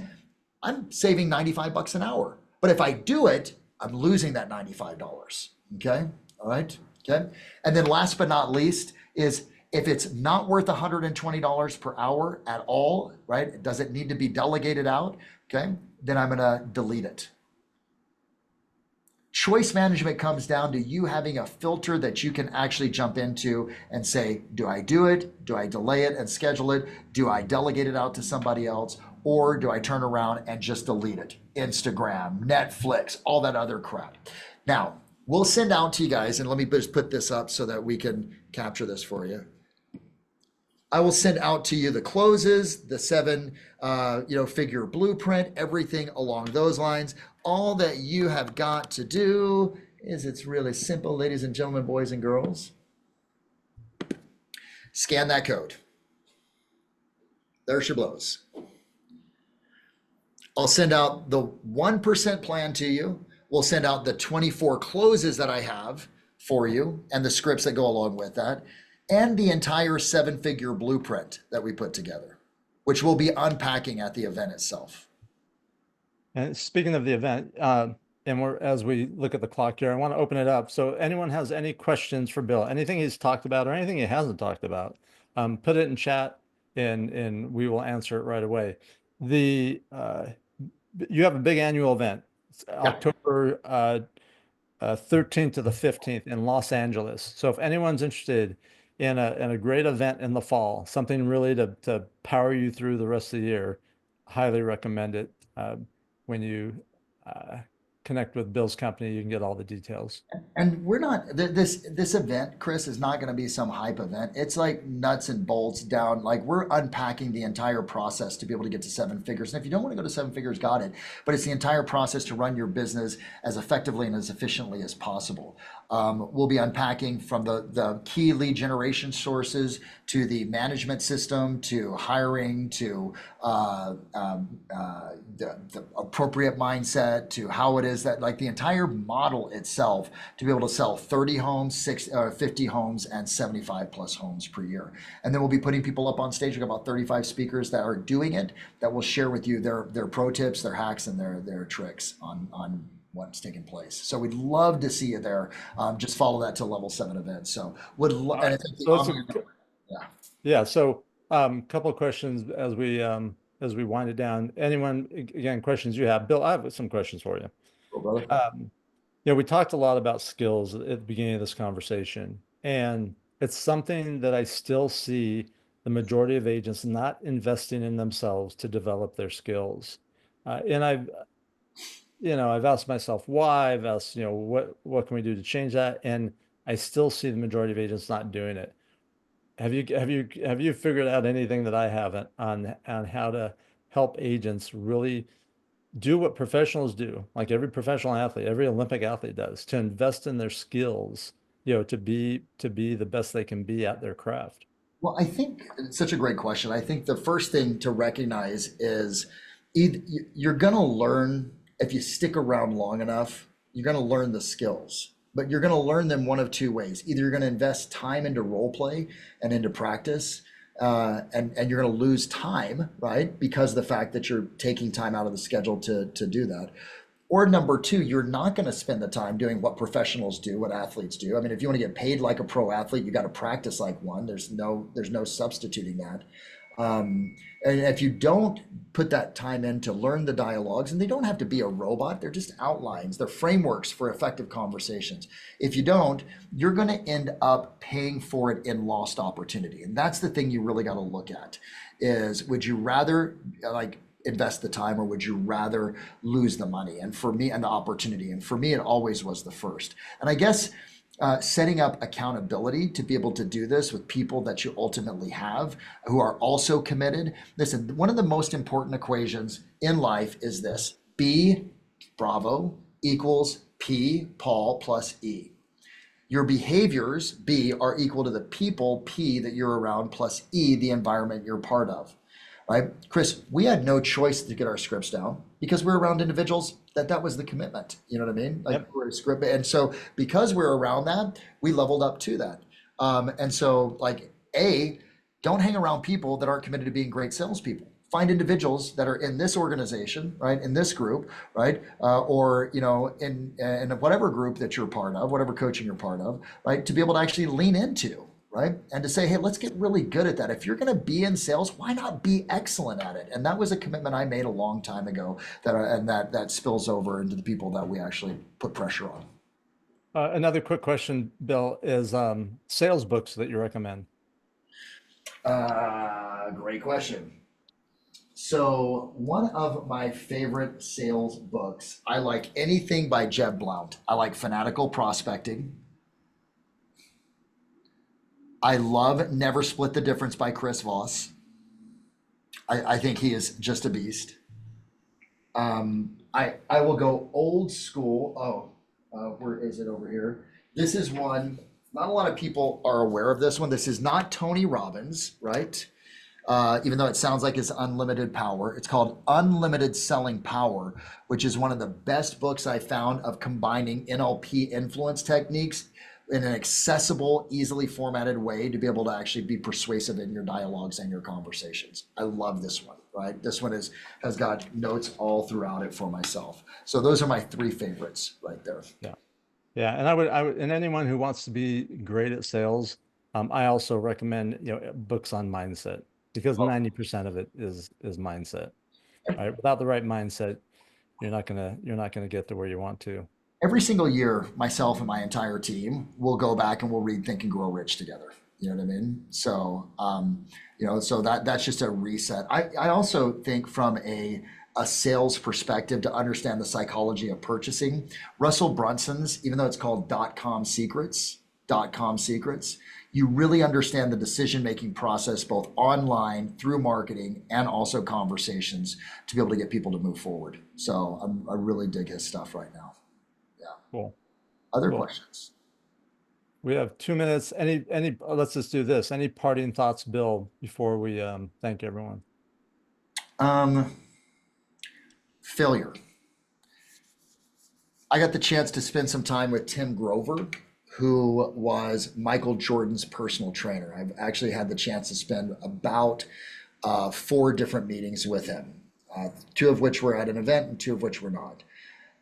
I'm saving 95 bucks an hour. But if I do it, I'm losing that $95. Okay. All right. Okay. And then last but not least is if it's not worth $120 per hour at all, right? Does it need to be delegated out? Okay. Then I'm going to delete it. Choice management comes down to you having a filter that you can actually jump into and say, do I do it? Do I delay it and schedule it? Do I delegate it out to somebody else? Or do I turn around and just delete it? Instagram, Netflix, all that other crap. Now, we'll send out to you guys, and let me just put this up so that we can capture this for you. I will send out to you the closes, the seven, figure blueprint, everything along those lines. All that you have got to do is it's really simple, ladies and gentlemen, boys and girls. Scan that code. There's your blows. I'll send out the 1% plan to you. We'll send out the 24 closes that I have for you and the scripts that go along with that, and the entire 7-figure blueprint that we put together, which we'll be unpacking at the event itself.
And speaking of the event, as we look at the clock here, I want to open it up. So anyone has any questions for Bill, anything he's talked about or anything he hasn't talked about, put it in chat and we will answer it right away. You have a big annual event, October 13th to the 15th in Los Angeles. So if anyone's interested in a great event in the fall, something really to power you through the rest of the year, highly recommend it. When you connect with Bill's company, you can get all the details.
And we're not, this event, Chris, is not going to be some hype event. It's like nuts and bolts down. Like we're unpacking the entire process to be able to get to 7 figures. And if you don't want to go to 7 figures, got it. But it's the entire process to run your business as effectively and as efficiently as possible. We'll be unpacking from the key lead generation sources to the management system, to hiring, to the appropriate mindset, to how it is that like the entire model itself to be able to sell 30 homes, 50 homes, and 75 plus homes per year. And then we'll be putting people up on stage. We've got about 35 speakers that are doing it that will share with you their pro tips, their hacks, and their tricks on what's taking place. So we'd love to see you there. Just follow that to Level 7 events. So would love.
Yeah. So couple of questions as we wind it down. Anyone, again, questions you have? Bill, I have some questions for you. We talked a lot about skills at the beginning of this conversation, and it's something that I still see the majority of agents not investing in themselves to develop their skills. And I've asked myself why. I've asked, what can we do to change that? And I still see the majority of agents not doing it. Have you figured out anything that I haven't on how to help agents really do what professionals do, like every professional athlete, every Olympic athlete does, to invest in their skills, to be the best they can be at their craft?
Well, I think it's such a great question. I think the first thing to recognize is you're going to learn, if you stick around long enough, you're going to learn the skills, but you're going to learn them one of two ways. Either you're going to invest time into role play and into practice, and you're going to lose time, right? Because of the fact that you're taking time out of the schedule to do that. Or number two, you're not going to spend the time doing what professionals do, what athletes do. I mean, if you want to get paid like a pro athlete, you got to practice like one. There's no substituting that. And if you don't put that time in to learn the dialogues, and they don't have to be a robot, they're just outlines, they're frameworks for effective conversations. If you don't, you're going to end up paying for it in lost opportunity. And that's the thing you really got to look at is, would you rather invest the time, or would you rather lose the money? And for me, and the opportunity. And for me, it always was the first. And I guess Setting up accountability to be able to do this with people that you ultimately have who are also committed. Listen, one of the most important equations in life is this: B, Bravo, equals P, Paul, plus E. Your behaviors, B, are equal to the people, P, that you're around, plus E, the environment you're part of, right? Chris, we had no choice to get our scripts down because we're around individuals that was the commitment. You know what I mean? Like
Yep.
we're a script. And so because we're around that, we leveled up to that. And so like, A, don't hang around people that aren't committed to being great salespeople. Find individuals that are in this organization, right, in this group, right, or in whatever group that you're part of, whatever coaching you're part of, right, to be able to actually lean into, right, and to say, hey, let's get really good at that. If you're going to be in sales, why not be excellent at it? And that was a commitment I made a long time ago, that spills over into the people that we actually put pressure on.
Another quick question, Bill, is sales books that you recommend.
Great question. So, one of my favorite sales books, I like anything by Jeb Blount. I like Fanatical Prospecting. I love Never Split the Difference by Chris Voss. I think he is just a beast. I will go old school. Where is it over here? This is one, not a lot of people are aware of this one. This is not Tony Robbins, right? Even though it sounds like it's unlimited power. It's called Unlimited Selling Power, which is one of the best books I found of combining NLP influence techniques in an accessible, easily formatted way to be able to actually be persuasive in your dialogues and your conversations. I love this one, right? This one has got notes all throughout it for myself. So those are my three favorites right there.
Yeah. Yeah. And and anyone who wants to be great at sales, I also recommend, books on mindset because 90% of it is mindset, right? Without the right mindset, you're not gonna get to where you want to.
Every single year, myself and my entire team will go back and we'll read Think and Grow Rich together. You know what I mean? So, so that's just a reset. I also think from a sales perspective to understand the psychology of purchasing, Russell Brunson's, even though it's called dot com secrets, you really understand the decision making process both online through marketing and also conversations to be able to get people to move forward. So I really dig his stuff right now. Yeah.
Cool.
Other
Cool.
questions?
We have 2 minutes. Let's just do this. Any parting thoughts, Bill, before we thank everyone?
Um, Failure. I got the chance to spend some time with Tim Grover, who was Michael Jordan's personal trainer. I've actually had the chance to spend about four different meetings with him, two of which were at an event and two of which were not.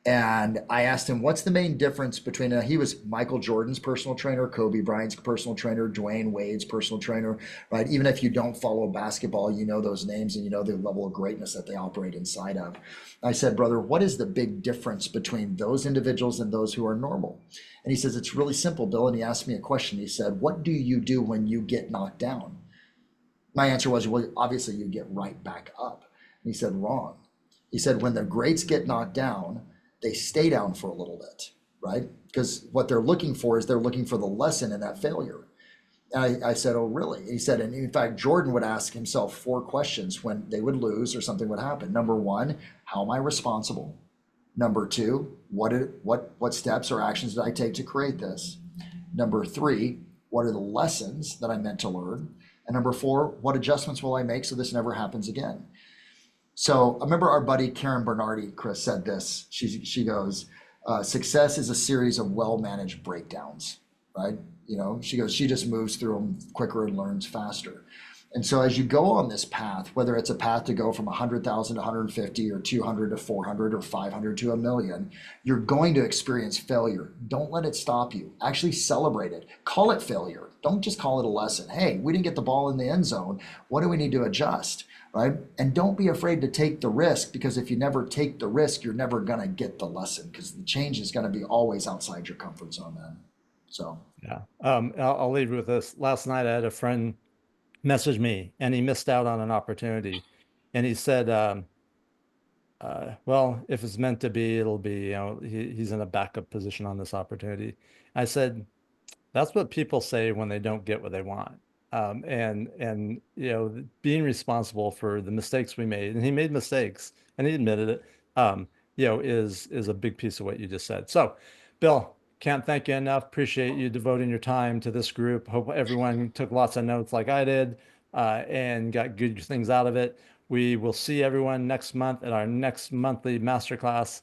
And I asked him, what's the main difference between, he was Michael Jordan's personal trainer, Kobe Bryant's personal trainer, Dwayne Wade's personal trainer, right? Even if you don't follow basketball, you know those names and you know the level of greatness that they operate inside of. I said, brother, what is the big difference between those individuals and those who are normal? And he says, it's really simple, Bill. And he asked me a question. He said, what do you do when you get knocked down? My answer was, well, obviously you get right back up. And he said, wrong. He said, when the greats get knocked down, they stay down for a little bit, right? Because what they're looking for is they're looking for the lesson in that failure. And I said, oh, really? He said, and in fact, Jordan would ask himself four questions when they would lose or something would happen. Number one, how am I responsible? Number two, what steps or actions did I take to create this? Number three, what are the lessons that I meant to learn? And number four, what adjustments will I make so this never happens again? So I remember our buddy Karen Bernardi, Chris, said this. She goes, success is a series of well-managed breakdowns, right? She goes, she just moves through them quicker and learns faster. And so as you go on this path, whether it's a path to go from 100,000 to 150 or 200 to 400 or 500 to a million, you're going to experience failure. Don't let it stop you. Actually celebrate it. Call it failure. Don't just call it a lesson. Hey, we didn't get the ball in the end zone. What do we need to adjust? Right? And don't be afraid to take the risk, because if you never take the risk, you're never going to get the lesson, because the change is going to be always outside your comfort zone then. So,
Yeah. I'll leave you with this. Last night I had a friend message me and he missed out on an opportunity. And he said, well, if it's meant to be, it'll be, he's in a backup position on this opportunity. I said, That's what people say when they don't get what they want. And being responsible for the mistakes we made, and he made mistakes, and he admitted it. Um, is a big piece of what you just said. So, Bill, can't thank you enough. Appreciate you devoting your time to this group. Hope everyone took lots of notes like I did, and got good things out of it. We will see everyone next month at our next monthly masterclass.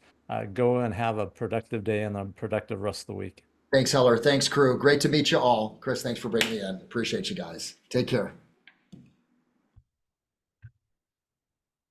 Go and have a productive day and a productive rest of the week.
Thanks, Heller. Thanks, crew. Great to meet you all. Chris, thanks for bringing me in. Appreciate you guys. Take care.